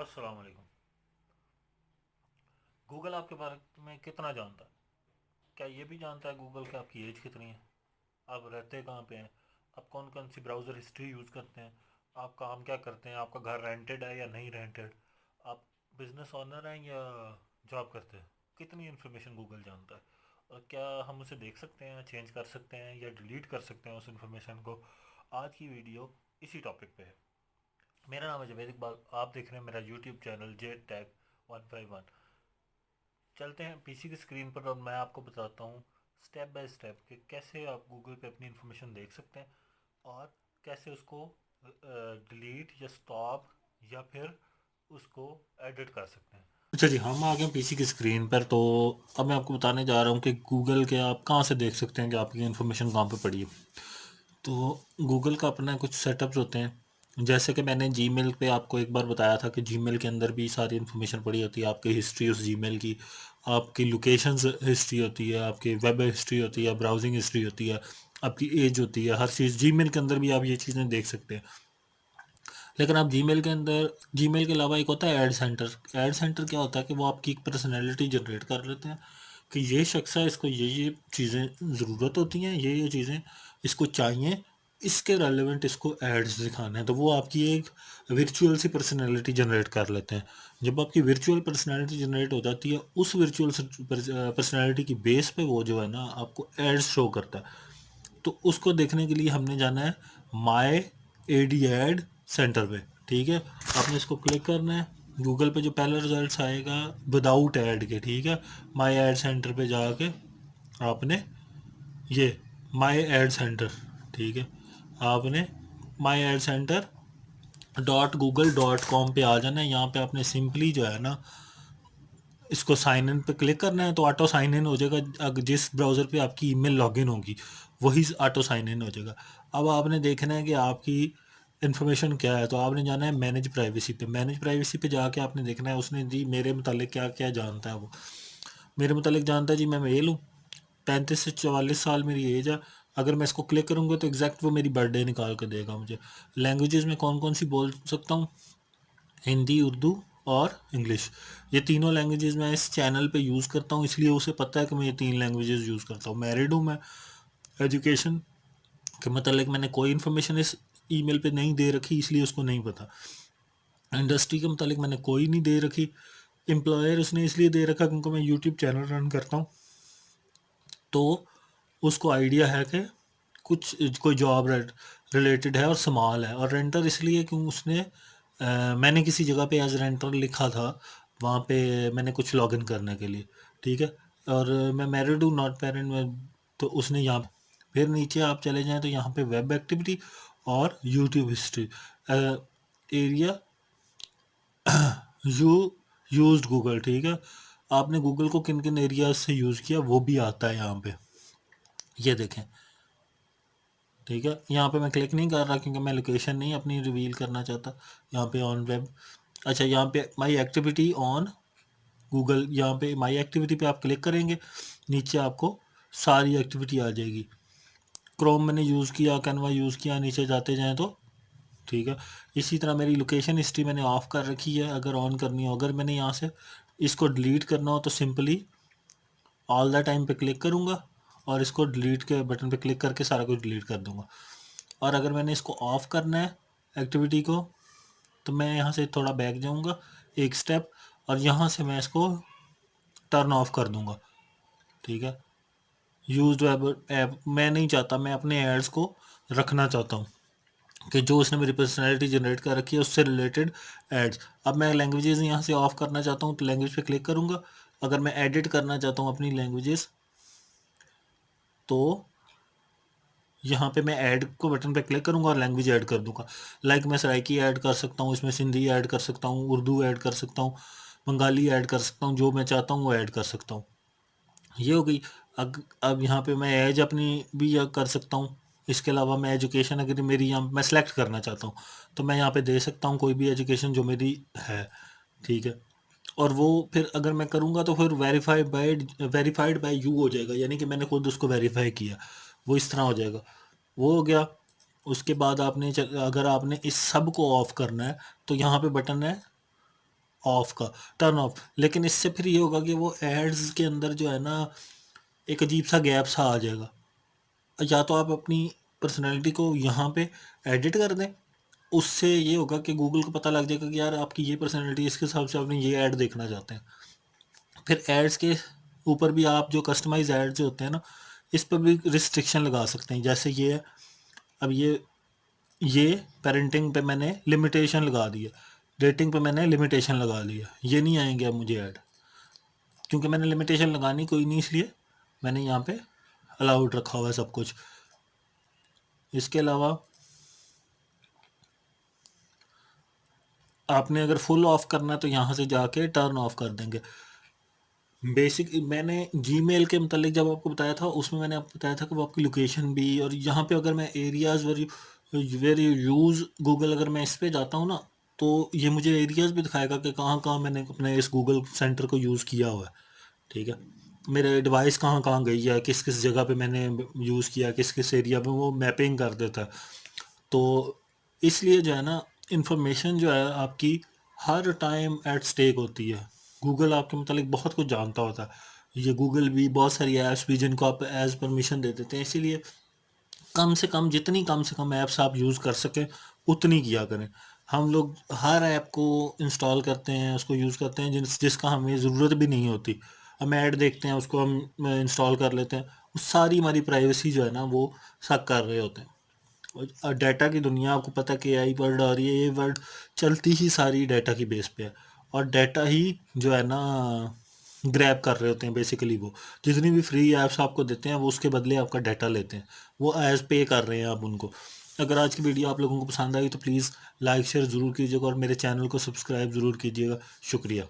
अस्सलाम वालेकुम। गूगल आपके बारे में कितना जानता है? क्या ये भी जानता है गूगल कि आपकी एज कितनी है, आप रहते कहाँ पे हैं, आप कौन कौन सी ब्राउज़र हिस्ट्री यूज़ करते हैं, आप काम क्या करते हैं, आपका घर रेंटेड है या नहीं रेंटेड, आप बिजनेस ओनर हैं या जॉब करते हैं? कितनी इन्फॉर्मेशन गूगल जानता है? और क्या हम उसे देख सकते हैं, चेंज कर सकते हैं या डिलीट कर सकते हैं उस इन्फॉर्मेशन को? आज की वीडियो इसी टॉपिक पे है। मेरा नाम है जवेद इकबाल, आप देख रहे हैं मेरा यूट्यूब चैनल जेड टैग 151। चलते हैं पीसी की स्क्रीन पर और मैं आपको बताता हूँ स्टेप बाय स्टेप कि कैसे आप गूगल पे अपनी इन्फॉर्मेशन देख सकते हैं और कैसे उसको डिलीट या स्टॉप या फिर उसको एडिट कर सकते हैं। अच्छा जी, हम आ गए पीसी की स्क्रीन पर। तो अब मैं आपको बताने जा रहा हूँ कि गूगल के आप कहाँ से देख सकते हैं कि आपकी इन्फॉर्मेशन कहाँ पे पड़ी है। तो गूगल का अपना कुछ सेटअप्स होते हैं, जैसे कि मैंने जीमेल पे आपको एक बार बताया था कि जीमेल के अंदर भी सारी इन्फॉर्मेशन पड़ी होती है, आपकी हिस्ट्री उस जीमेल की, आपकी लोकेशंस हिस्ट्री होती है, आपकी वेब हिस्ट्री होती है, ब्राउजिंग हिस्ट्री होती है, आपकी एज होती है, हर चीज़ जीमेल के अंदर भी आप ये चीज़ें देख सकते हैं। लेकिन आप जीमेल के अंदर, जीमेल के अलावा एक होता है ऐड सेंटर। ऐड सेंटर क्या होता है कि वो आपकी एक पर्सनैलिटी जनरेट कर लेते हैं कि ये शख्स है, इसको ये चीज़ें ज़रूरत होती हैं, ये चीज़ें इसको चाहिए, इसके रेलेवेंट इसको एड्स दिखाने हैं। तो वो आपकी एक वर्चुअल सी पर्सनैलिटी जनरेट कर लेते हैं। जब आपकी वर्चुअल पर्सनैलिटी जनरेट हो जाती है, उस वर्चुअल पर्सनैलिटी की बेस पे वो जो है ना आपको एड्स शो करता है। तो उसको देखने के लिए हमने जाना है माई एडी एड सेंटर पे। ठीक है, आपने इसको क्लिक करना है। गूगल पे जो पहला रिजल्ट आएगा विदाउट ऐड के, ठीक है, माई एड सेंटर पे जाके आपने ये माई एड सेंटर, ठीक है, आपने माई एड सेंटर .google.com पे आ जाना है। यहाँ पे आपने सिंपली जो है ना इसको साइन इन पे क्लिक करना है, तो ऑटो साइन इन हो जाएगा। जिस ब्राउज़र पे आपकी ईमेल लॉगिन होगी वही ऑटो साइन इन हो जाएगा। अब आपने देखना है कि आपकी इन्फॉर्मेशन क्या है, तो आपने जाना है मैनेज प्राइवेसी पे। मैनेज प्राइवेसी पे जाके आपने देखना है उसने जी मेरे मुतालिक क्या क्या जानता है। वो मेरे मुतालिक जानता है जी मैं मेल हूँ, 35 से 44 साल मेरी एज है। अगर मैं इसको क्लिक करूँगा तो एग्जैक्ट वो मेरी बर्थडे निकाल कर देगा मुझे। लैंग्वेजेस में कौन कौन सी बोल सकता हूँ, हिंदी, उर्दू और इंग्लिश। ये तीनों लैंग्वेजेस मैं इस चैनल पे यूज़ करता हूँ, इसलिए उसे पता है कि मैं ये तीन लैंग्वेजेस यूज़ करता हूँ। मैरिड हूँ मैं। एजुकेशन के मतलब मैंने कोई इन्फॉर्मेशन इस ईमेल पे नहीं दे रखी, इसलिए उसको नहीं पता। इंडस्ट्री के मतलब मैंने कोई नहीं दे रखी। एम्प्लॉयर उसने इसलिए दे रखा क्योंकि मैं यूट्यूब चैनल रन करता हूँ, तो उसको आइडिया है कि कुछ कोई जॉब रिलेटेड है और स्मॉल है। और रेंटर इसलिए क्यों उसने मैंने किसी जगह पे एज रेंटर लिखा था, वहाँ पे मैंने कुछ लॉगिन करने के लिए, ठीक है। और मैं मैरिड हूँ, नॉट पेरेंट में, तो उसने यहाँ फिर नीचे आप चले जाएं तो यहाँ पे वेब एक्टिविटी और YouTube history area you used Google, ठीक है। आपने गूगल को किन किन एरियाज से यूज़ किया वो भी आता है यहाँ पे, ये देखें। ठीक है, यहाँ पे मैं क्लिक नहीं कर रहा क्योंकि मैं लोकेशन नहीं अपनी रिवील करना चाहता। यहाँ पे ऑन वेब, अच्छा यहाँ पे माई एक्टिविटी ऑन गूगल, यहाँ पे माई एक्टिविटी पे आप क्लिक करेंगे, नीचे आपको सारी एक्टिविटी आ जाएगी। क्रोम मैंने यूज़ किया, कैनवा यूज़ किया, नीचे जाते जाएँ तो ठीक है। इसी तरह मेरी लोकेशन हिस्ट्री मैंने ऑफ कर रखी है, अगर ऑन करनी हो, अगर मैंने यहाँ से इसको डिलीट करना हो तो सिंपली ऑल द टाइम पे क्लिक करूँगा और इसको डिलीट के बटन पे क्लिक करके सारा कुछ डिलीट कर दूँगा। और अगर मैंने इसको ऑफ़ करना है एक्टिविटी को, तो मैं यहाँ से थोड़ा बैक जाऊँगा एक स्टेप और यहाँ से मैं इसको टर्न ऑफ कर दूँगा, ठीक है। यूज्ड वेब ऐप मैं नहीं चाहता, मैं अपने एड्स को रखना चाहता हूँ कि जो उसने मेरी पर्सनैलिटी जनरेट कर रखी है उससे रिलेटेड एड्स। अब मैं लैंग्वेजेस यहाँ से ऑफ करना चाहता हूँ तो लैंग्वेज पे क्लिक करूँगा। अगर मैं एडिट करना चाहता हूँ अपनी लैंग्वेजेस, तो यहाँ पे मैं ऐड को बटन पे क्लिक करूँगा और लैंग्वेज ऐड कर दूँगा। लाइक मैं सराइकी ऐड कर सकता हूँ, इसमें सिंधी ऐड कर सकता हूँ, उर्दू ऐड कर सकता हूँ, बंगाली ऐड कर सकता हूँ, जो मैं चाहता हूँ वो ऐड कर सकता हूँ। ये हो गई। अब यहाँ पे मैं एज अपनी भी कर सकता हूँ। इसके अलावा मैं एजुकेशन अगर मेरी यहाँ मैं सेलेक्ट करना चाहता हूँ तो मैं यहाँ पे दे सकता हूँ कोई भी एजुकेशन जो मेरी है, ठीक है। और वो फिर अगर मैं करूँगा तो फिर वेरीफाइड बाय यू हो जाएगा, यानी कि मैंने खुद उसको वेरीफाई किया, वो इस तरह हो जाएगा। वो हो गया। उसके बाद अगर आपने इस सब को ऑफ करना है तो यहाँ पे बटन है ऑफ का, टर्न ऑफ। लेकिन इससे फिर ये होगा कि वो एड्स के अंदर जो है ना एक अजीब सा गैप सा आ जाएगा। या तो आप अपनी पर्सनैलिटी को यहाँ पे एडिट कर दें, उससे ये होगा कि गूगल को पता लग जाएगा कि यार आपकी ये पर्सनैलिटी, इसके हिसाब से आपने ये ऐड देखना चाहते हैं। फिर एड्स के ऊपर भी आप जो कस्टमाइज एड्स होते हैं ना, इस पर भी रिस्ट्रिक्शन लगा सकते हैं। जैसे ये है, अब ये पेरेंटिंग पे मैंने लिमिटेशन लगा दी है, रेटिंग पे मैंने लिमिटेशन लगा लिया, ये नहीं आएंगे अब मुझे ऐड, क्योंकि मैंने लिमिटेशन लगानी कोई नहीं, इसलिए मैंने यहाँ पे अलाउड रखा हुआ है सब कुछ। इसके अलावा आपने अगर फुल ऑफ करना है तो यहाँ से जाके टर्न ऑफ कर देंगे। बेसिक मैंने जीमेल के मतलब जब आपको बताया था, उसमें मैंने आपको बताया था कि वो आपकी लोकेशन भी, और यहाँ पे अगर मैं areas where you use Google, अगर मैं इस पे जाता हूँ ना, तो ये मुझे एरियाज़ भी दिखाएगा कि कहाँ कहाँ मैंने अपने इस गूगल सेंटर को यूज़ किया हुआ है। ठीक है, मेरे डिवाइस कहाँ कहाँ गई है, किस किस जगह पे मैंने यूज़ किया, किस किस एरिया में, वो मैपिंग कर देता है। तो इसलिए जो है ना, इंफॉर्मेशन जो है आपकी हर टाइम एट स्टेक होती है। गूगल आपके मतलब बहुत कुछ जानता होता है। ये गूगल भी बहुत सारी ऐप्स भी जिनको आप एज परमिशन दे देते हैं, इसीलिए कम से कम जितनी कम से कम ऐप्स आप यूज़ कर सकें उतनी किया करें। हम लोग हर ऐप को इंस्टॉल करते हैं, उसको यूज़ करते हैं जिसका हमें ज़रूरत भी नहीं होती। हम ऐड देखते हैं, उसको हम इंस्टॉल कर लेते हैं, वो सारी हमारी प्राइवेसी जो है ना वो सक कर रहे होते हैं। और डाटा की दुनिया, आपको पता है कि एआई वर्ड आ रही है, ये वर्ड चलती ही सारी डाटा की बेस पे है। और डाटा ही जो है ना ग्रैब कर रहे होते हैं बेसिकली। वो जितनी भी फ्री ऐप्स आपको देते हैं वो उसके बदले आपका डाटा लेते हैं, वो एज पे कर रहे हैं आप उनको। अगर आज की वीडियो आप लोगों को पसंद आई तो प्लीज़ लाइक शेयर ज़रूर कीजिएगा और मेरे चैनल को सब्सक्राइब ज़रूर कीजिएगा। शुक्रिया।